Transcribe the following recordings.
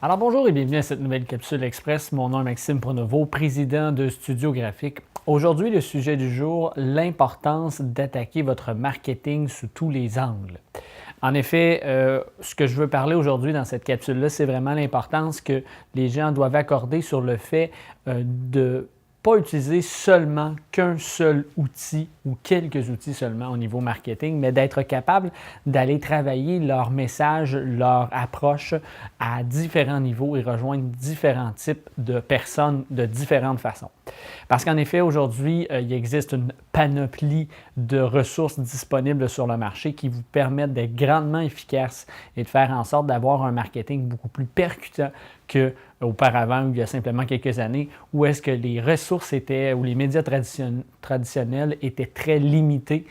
Alors bonjour et bienvenue à cette nouvelle capsule express. Mon nom est Maxime Pronovo, président de Studio Graphique. Aujourd'hui, le sujet du jour, l'importance d'attaquer votre marketing sous tous les angles. En effet, ce que je veux parler aujourd'hui dans cette capsule-là, c'est vraiment l'importance que les gens doivent accorder sur le fait de pas utiliser seulement qu'un seul outil ou quelques outils seulement au niveau marketing, mais d'être capable d'aller travailler leur message, leur approche à différents niveaux et rejoindre différents types de personnes de différentes façons. Parce qu'en effet, aujourd'hui, il existe une panoplie de ressources disponibles sur le marché qui vous permettent d'être grandement efficaces et de faire en sorte d'avoir un marketing beaucoup plus percutant qu'auparavant, il y a simplement quelques années, où est-ce que les ressources étaient, ou les médias traditionnels étaient très limités.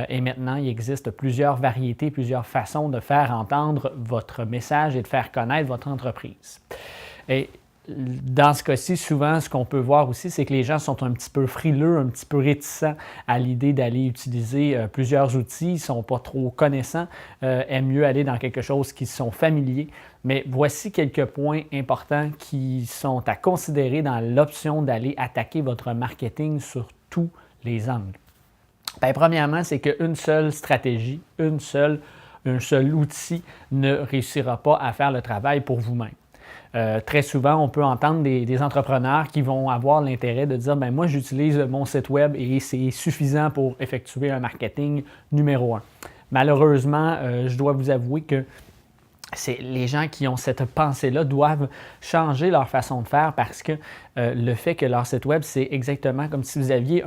Et maintenant, il existe plusieurs variétés, plusieurs façons de faire entendre votre message et de faire connaître votre entreprise. Et dans ce cas-ci, souvent, ce qu'on peut voir aussi, c'est que les gens sont un petit peu frileux, un petit peu réticents à l'idée d'aller utiliser plusieurs outils. Ils ne sont pas trop connaissants, aiment mieux aller dans quelque chose qui sont familiers. Mais voici quelques points importants qui sont à considérer dans l'option d'aller attaquer votre marketing sur tous les angles. Bien, premièrement, c'est qu'une seule stratégie, un seul outil ne réussira pas à faire le travail pour vous-même. Très souvent, on peut entendre des entrepreneurs qui vont avoir l'intérêt de dire « Bien, moi, j'utilise mon site web et c'est suffisant pour effectuer un marketing numéro un. » Malheureusement, je dois vous avouer que les gens qui ont cette pensée-là doivent changer leur façon de faire parce que le fait que leur site web, c'est exactement comme si vous aviez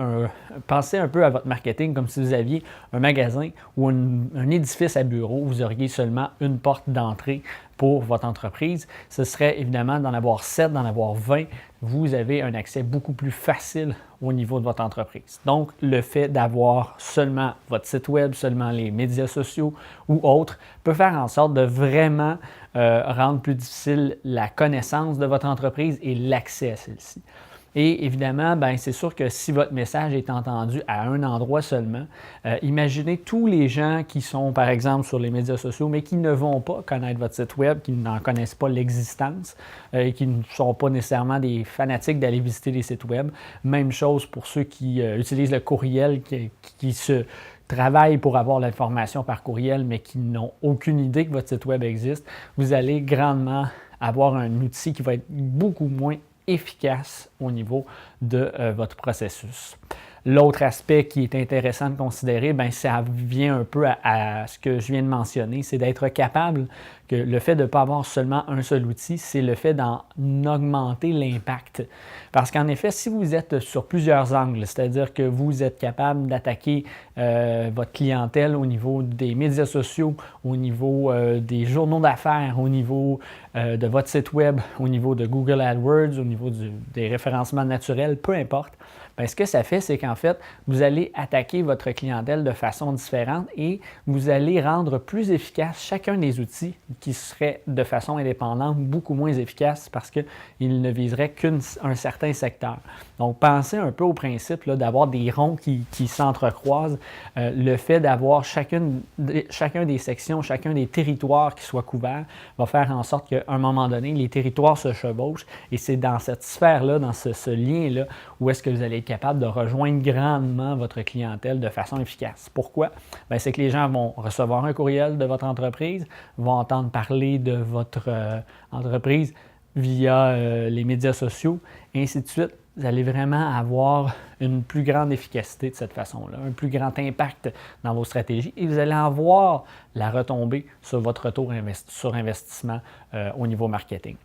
pensez un peu à votre marketing comme si vous aviez un magasin ou un édifice à bureau, vous auriez seulement une porte d'entrée pour votre entreprise. Ce serait évidemment d'en avoir 7, d'en avoir 20. Vous avez un accès beaucoup plus facile au niveau de votre entreprise. Donc, le fait d'avoir seulement votre site web, seulement les médias sociaux ou autres, peut faire en sorte de vraiment rendre plus difficile la connaissance de votre entreprise et l'accès à celle-ci. Et évidemment, bien, c'est sûr que si votre message est entendu à un endroit seulement, imaginez tous les gens qui sont, par exemple, sur les médias sociaux, mais qui ne vont pas connaître votre site web, qui n'en connaissent pas l'existence, et qui ne sont pas nécessairement des fanatiques d'aller visiter les sites web. Même chose pour ceux qui utilisent le courriel, qui se travaillent pour avoir l'information par courriel, mais qui n'ont aucune idée que votre site web existe. Vous allez grandement avoir un outil qui va être beaucoup moins efficace au niveau de votre processus. L'autre aspect qui est intéressant de considérer, bien, ça vient un peu à ce que je viens de mentionner, c'est d'être capable que le fait de ne pas avoir seulement un seul outil, c'est le fait d'en augmenter l'impact. Parce qu'en effet, si vous êtes sur plusieurs angles, c'est-à-dire que vous êtes capable d'attaquer votre clientèle au niveau des médias sociaux, au niveau des journaux d'affaires, au niveau de votre site web, au niveau de Google AdWords, au niveau des référencements naturels, peu importe, bien, ce que ça fait, c'est qu'en fait, vous allez attaquer votre clientèle de façon différente et vous allez rendre plus efficace chacun des outils qui seraient de façon indépendante beaucoup moins efficaces parce qu'ils ne viseraient qu'un certain secteur. Donc, pensez un peu au principe d'avoir des ronds qui s'entrecroisent. Le fait d'avoir chacun des sections, chacun des territoires qui soient couverts va faire en sorte qu'à un moment donné, les territoires se chevauchent et c'est dans cette sphère-là, dans ce lien-là, où est-ce que vous allez être capable de rejoindre grandement votre clientèle de façon efficace. Pourquoi? Bien, c'est que les gens vont recevoir un courriel de votre entreprise, vont entendre parler de votre entreprise via les médias sociaux, et ainsi de suite. Vous allez vraiment avoir une plus grande efficacité de cette façon-là, un plus grand impact dans vos stratégies et vous allez avoir la retombée sur votre retour sur investissement au niveau marketing.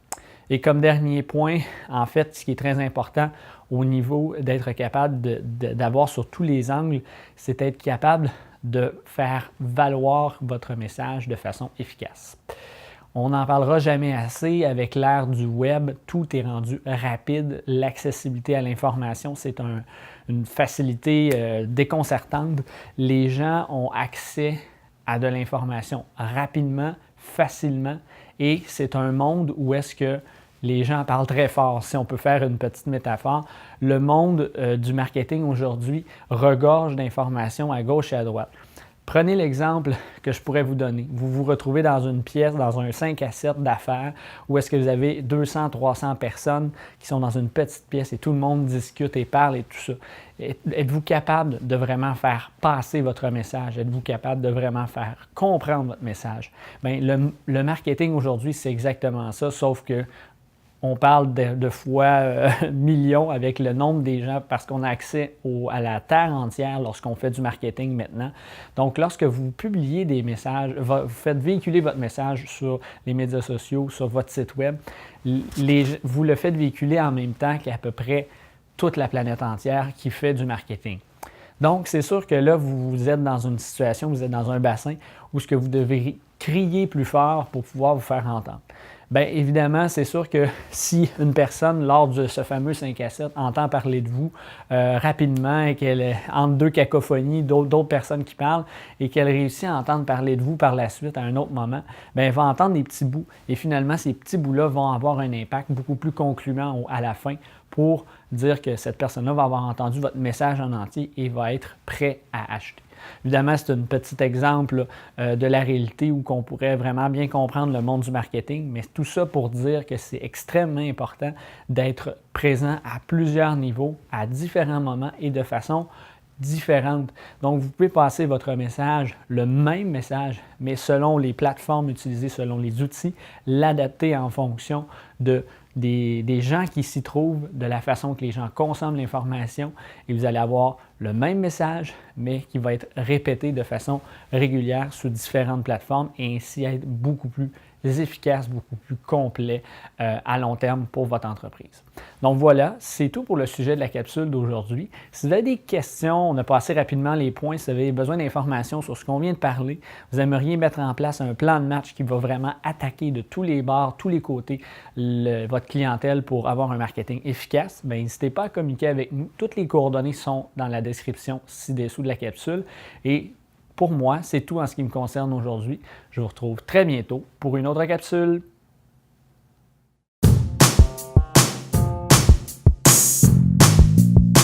Et comme dernier point, en fait, ce qui est très important au niveau d'être capable d'avoir sur tous les angles, c'est d'être capable de faire valoir votre message de façon efficace. On n'en parlera jamais assez. Avec l'ère du web, tout est rendu rapide. L'accessibilité à l'information, c'est une facilité déconcertante. Les gens ont accès à de l'information rapidement, facilement, et c'est un monde où est-ce que les gens parlent très fort. Si on peut faire une petite métaphore, le monde du marketing aujourd'hui regorge d'informations à gauche et à droite. Prenez l'exemple que je pourrais vous donner. Vous vous retrouvez dans une pièce, dans un 5 à 7 d'affaires, où est-ce que vous avez 200, 300 personnes qui sont dans une petite pièce et tout le monde discute et parle et tout ça. Êtes-vous capable de vraiment faire passer votre message? Êtes-vous capable de vraiment faire comprendre votre message? Bien, le marketing aujourd'hui, c'est exactement ça, sauf que on parle de fois millions avec le nombre des gens parce qu'on a accès à la terre entière lorsqu'on fait du marketing maintenant. Donc, lorsque vous publiez des messages, vous faites véhiculer votre message sur les médias sociaux, sur votre site web, vous le faites véhiculer en même temps qu'à peu près toute la planète entière qui fait du marketing. Donc, c'est sûr que là, vous êtes dans une situation, vous êtes dans un bassin où ce que vous devez crier plus fort pour pouvoir vous faire entendre. Bien, évidemment, c'est sûr que si une personne, lors de ce fameux 5 à 7, entend parler de vous rapidement et qu'elle est entre deux cacophonies, d'autres personnes qui parlent, et qu'elle réussit à entendre parler de vous par la suite à un autre moment, bien, elle va entendre des petits bouts. Et finalement, ces petits bouts-là vont avoir un impact beaucoup plus concluant à la fin pour dire que cette personne-là va avoir entendu votre message en entier et va être prêt à acheter. Évidemment, c'est un petit exemple de la réalité où on pourrait vraiment bien comprendre le monde du marketing, mais tout ça pour dire que c'est extrêmement important d'être présent à plusieurs niveaux, à différents moments et de façon différente. Donc, vous pouvez passer votre message, le même message, mais selon les plateformes utilisées, selon les outils, l'adapter en fonction des gens qui s'y trouvent, de la façon que les gens consomment l'information, et vous allez avoir le même message, mais qui va être répété de façon régulière sur différentes plateformes et ainsi être beaucoup plus efficace, beaucoup plus complet à long terme pour votre entreprise. Donc voilà, c'est tout pour le sujet de la capsule d'aujourd'hui. Si vous avez des questions, on a passé rapidement les points, si vous avez besoin d'informations sur ce qu'on vient de parler, vous aimeriez mettre en place un plan de match qui va vraiment attaquer de tous les bords, tous les côtés votre clientèle pour avoir un marketing efficace, bien, n'hésitez pas à communiquer avec nous. Toutes les coordonnées sont dans la description ci-dessous de la capsule. Et pour moi, c'est tout en ce qui me concerne aujourd'hui. Je vous retrouve très bientôt pour une autre capsule.